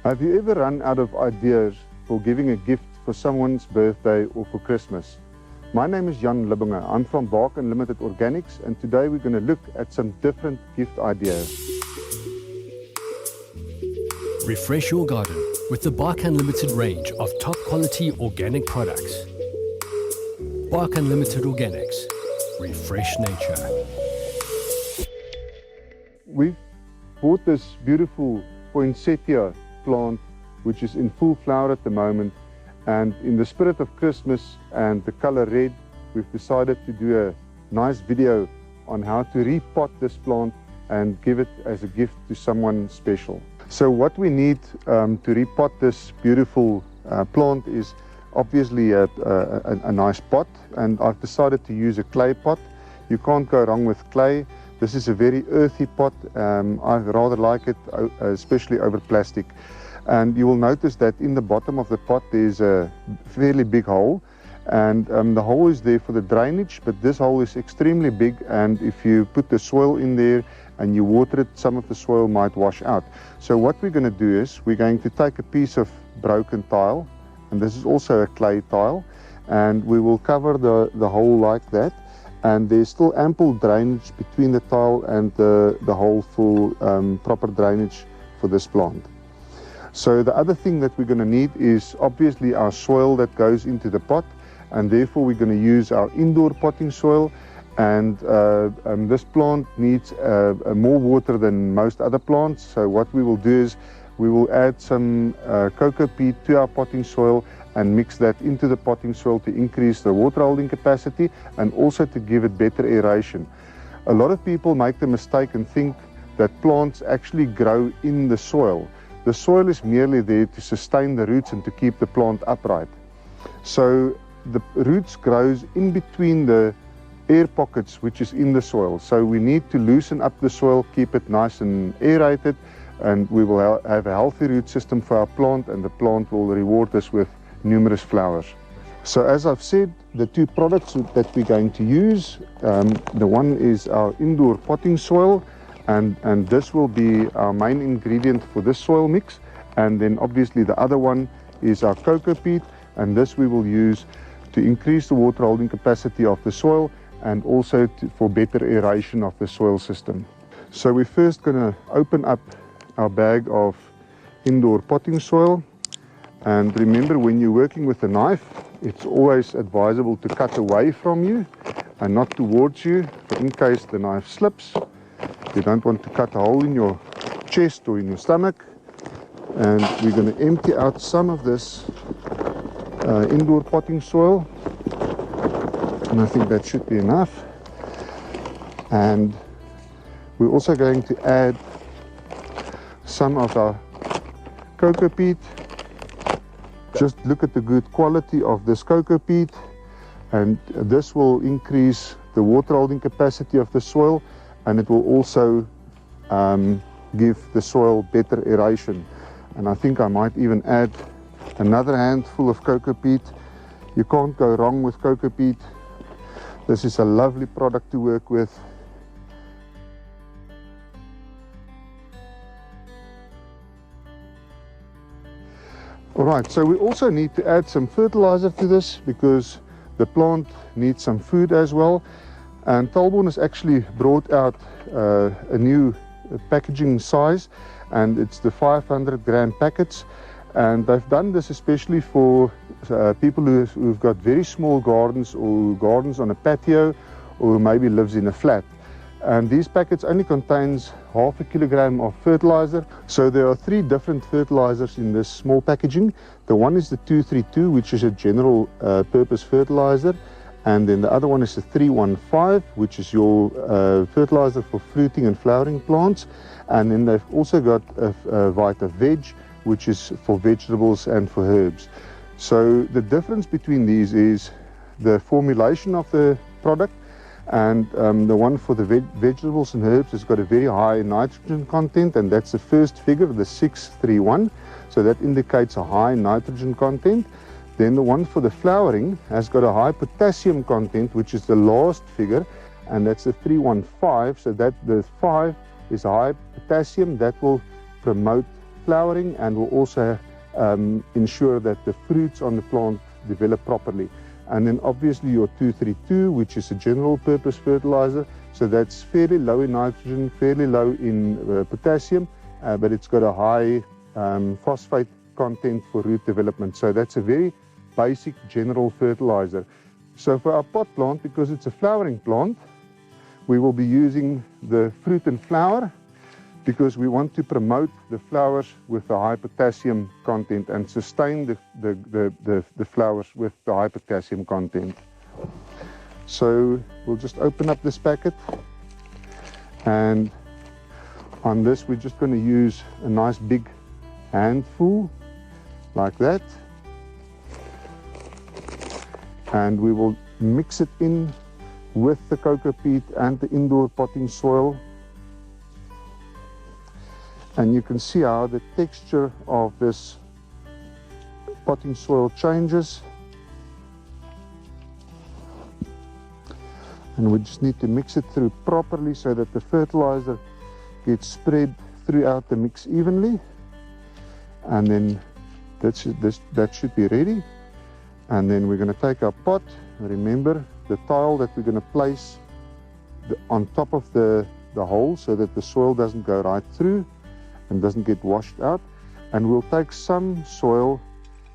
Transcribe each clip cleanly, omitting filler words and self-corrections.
Have you ever run out of ideas for giving a gift for someone's birthday or for Christmas? My name is Jan W Lubbinge. I'm from Bark Unlimited Organics, and today we're going to look at some different gift ideas. Refresh your garden with the Bark Unlimited range of top quality organic products. Bark Unlimited Organics. Refresh nature. We've bought this beautiful poinsettia plant which is in full flower at the moment, and in the spirit of Christmas and the color red, we've decided to do a nice video on how to repot this plant and give it as a gift to someone special. So what we need to repot this beautiful plant is obviously a nice pot, and I've decided to use a clay pot. You can't go wrong with clay. This is a very earthy pot. I rather like it, especially over plastic. And you will notice that in the bottom of the pot there's a fairly big hole, and the hole is there for the drainage, but this hole is extremely big, and if you put the soil in there and you water it, some of the soil might wash out. So what we're going to do is we're going to take a piece of broken tile, and this is also a clay tile, and we will cover the hole like that. And there's still ample drainage between the tile and the hole for proper drainage for this plant. So the other thing that we're going to need is obviously our soil that goes into the pot, and therefore we're going to use our indoor potting soil. And this plant needs more water than most other plants. So what we will do is we will add some cocoa peat to our potting soil and mix that into the potting soil to increase the water holding capacity and also to give it better aeration. A lot of people make the mistake and think that plants actually grow in the soil. The soil is merely there to sustain the roots and to keep the plant upright. So the roots grows in between the air pockets which is in the soil. So we need to loosen up the soil, keep it nice and aerated, and we will have a healthy root system for our plant, and the plant will reward us with numerous flowers. So as I've said, the two products that we're going to use, the one is our indoor potting soil, and this will be our main ingredient for this soil mix. And then obviously the other one is our cocoa peat, and this we will use to increase the water holding capacity of the soil and also for better aeration of the soil system. So we're first going to open up our bag of indoor potting soil. And remember, when you're working with a knife, it's always advisable to cut away from you and not towards you, for in case the knife slips. You don't want to cut a hole in your chest or in your stomach. And we're going to empty out some of this indoor potting soil, and I think that should be enough. And we're also going to add some of our cocoa peat. Just look at the good quality of this cocoa peat, and this will increase the water holding capacity of the soil, and it will also give the soil better aeration. And I think I might even add another handful of cocoa peat. You can't go wrong with cocoa peat. This is a lovely product to work with. Alright, so we also need to add some fertilizer to this because the plant needs some food as well. And Talborn has actually brought out a new packaging size, and it's the 500 gram packets. And they've done this especially for people who've got very small gardens, or gardens on a patio, or maybe lives in a flat. And these packets only contains half a kilogram of fertilizer. So there are 3 different fertilizers in this small packaging. The one is the 232, which is a general purpose fertilizer. And then the other one is the 315, which is your fertilizer for fruiting and flowering plants. And then they've also got a Vita Veg, which is for vegetables and for herbs. So the difference between these is the formulation of the product. And the one for the vegetables and herbs has got a very high nitrogen content, and that's the first figure, the 631. So that indicates a high nitrogen content. Then the one for the flowering has got a high potassium content, which is the last figure, and that's the 315. So that the 5 is high potassium, that will promote flowering and will also ensure that the fruits on the plant develop properly. And then obviously your 232, which is a general purpose fertilizer. So that's fairly low in nitrogen, fairly low in potassium, but it's got a high phosphate content for root development. So that's a very basic general fertilizer. So for our pot plant, because it's a flowering plant, we will be using the fruit and flower because we want to promote the flowers with the high potassium content and sustain the flowers with the high potassium content. So we'll just open up this packet, and on this we're just going to use a nice big handful like that, and we will mix it in with the cocoa peat and the indoor potting soil. And you can see how the texture of this potting soil changes. And we just need to mix it through properly so that the fertilizer gets spread throughout the mix evenly. And then that should be ready. And then we're going to take our pot. Remember the tile that we're going to place on top of the hole so that the soil doesn't go right through and doesn't get washed out. And we'll take some soil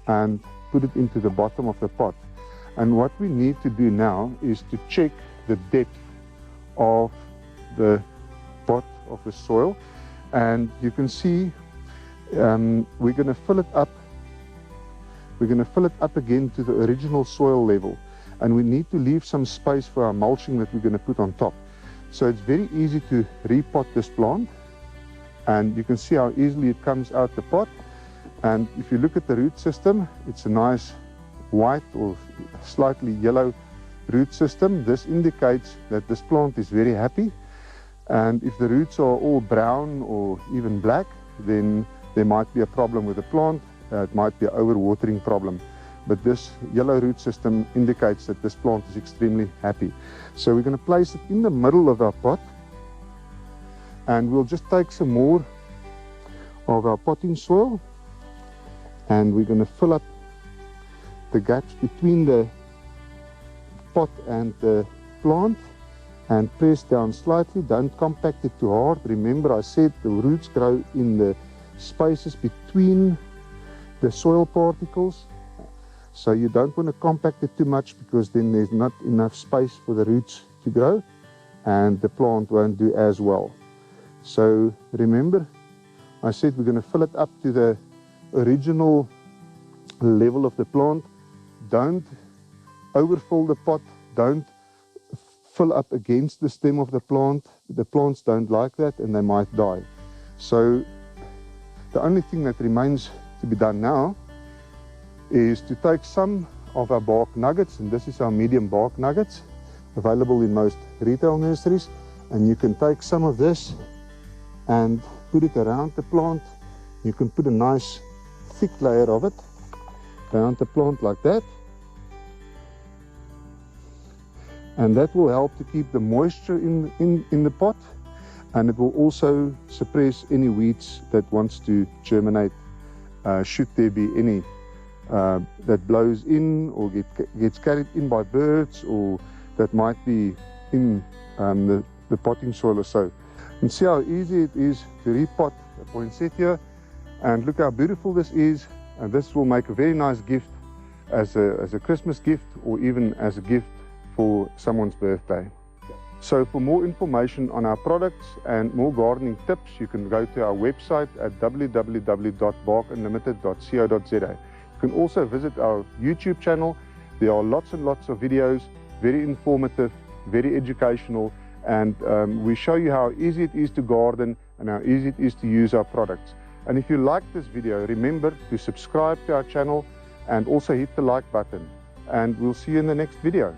and put it into the bottom of the pot. And what we need to do now is to check the depth of the pot of the soil. And you can see we're going to fill it up. We're going to fill it up again to the original soil level. And we need to leave some space for our mulching that we're going to put on top. So it's very easy to repot this plant. And you can see how easily it comes out the pot. And if you look at the root system, it's a nice white or slightly yellow root system. This indicates that this plant is very happy. And if the roots are all brown or even black, then there might be a problem with the plant. It might be an overwatering problem. But this yellow root system indicates that this plant is extremely happy. So we're going to place it in the middle of our pot. And we'll just take some more of our potting soil. And we're going to fill up the gaps between the pot and the plant. And press down slightly. Don't compact it too hard. Remember, I said the roots grow in the spaces between the soil particles. So you don't want to compact it too much because then there's not enough space for the roots to grow and the plant won't do as well. So remember, I said we're going to fill it up to the original level of the plant. Don't overfill the pot. Don't fill up against the stem of the plant. The plants don't like that and they might die. So the only thing that remains to be done now is to take some of our bark nuggets, and this is our medium bark nuggets available in most retail nurseries, and you can take some of this and put it around the plant. You can put a nice thick layer of it around the plant like that, and that will help to keep the moisture in the pot, and it will also suppress any weeds that wants to germinate should there be any that blows in or gets carried in by birds or that might be in the potting soil or so. And see how easy it is to repot a poinsettia, and look how beautiful this is, and this will make a very nice gift as a Christmas gift or even as a gift for someone's birthday. So for more information on our products and more gardening tips, you can go to our website at www.barkunlimited.co.za. You can also visit our YouTube channel. There are lots and lots of videos, very informative, very educational, and we show you how easy it is to garden and how easy it is to use our products. And if you like this video, remember to subscribe to our channel and also hit the like button. And we'll see you in the next video.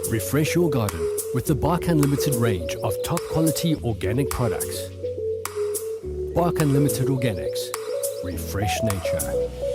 Refresh your garden with the Bark Unlimited range of top quality organic products. Bark Unlimited Organics. Refresh nature.